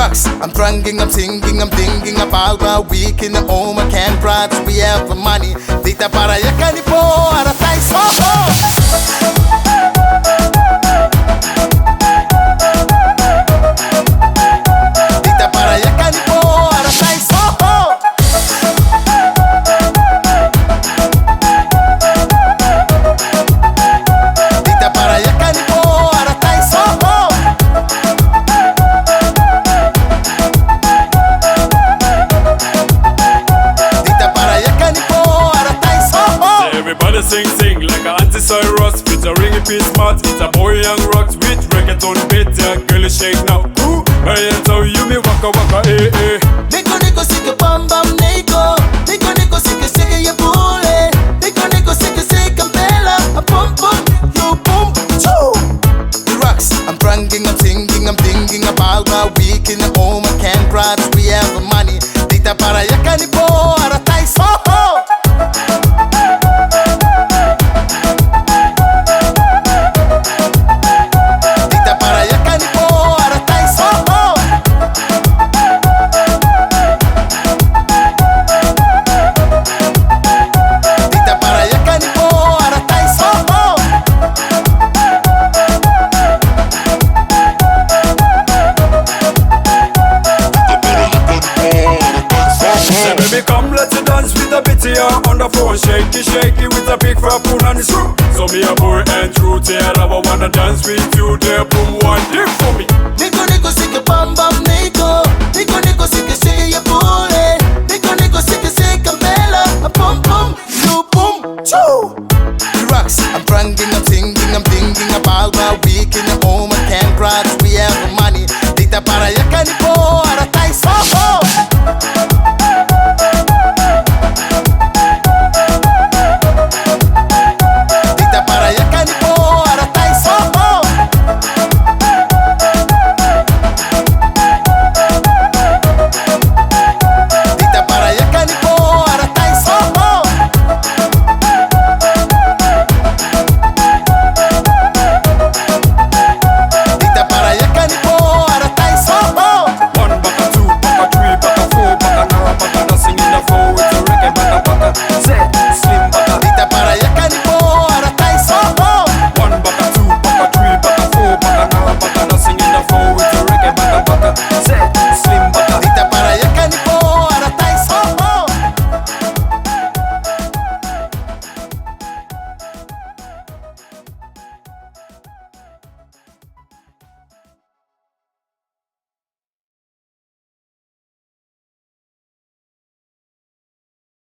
rocks. I'm drunking, I'm singing, I'm thinking about our week in the home. I can't ride, we have the money. Dita para yakan po, aratay soho. Dita para yakan po, aratay soho. Dita para yakan po, aratay soho. Everybody sing like a anti-Cyrus. Featuring a piece smart. It's a boy young rocks with reggaeton beat. Yeah, girl shake now. Ooh, I tell you me waka waka eh eh. Niko niko sike bam bam niko. Niko niko sike sike ya bule. Niko niko sike sike bella. A pum pum, you pum choo. The rocks. I'm drunking, I'm singing, I'm thinking about my week in the home. I can't ride, we have the money. Dita para yakan po, aratay soho. Come let's dance with a bit here on the floor. Shaky, shaky with a big fat spoon and the screw. So me a boy and true here, I wanna dance with you there. Boom, one dip for me. Niko niko sike bam bam niko. Niko niko sike sike ya bule. Niko niko sike sike bella. A pum pum, you boom choo. The rocks. I'm drunking, I'm singing, I'm thinking about my week in the home. I can't ride, we have the money. Dita para yakan po.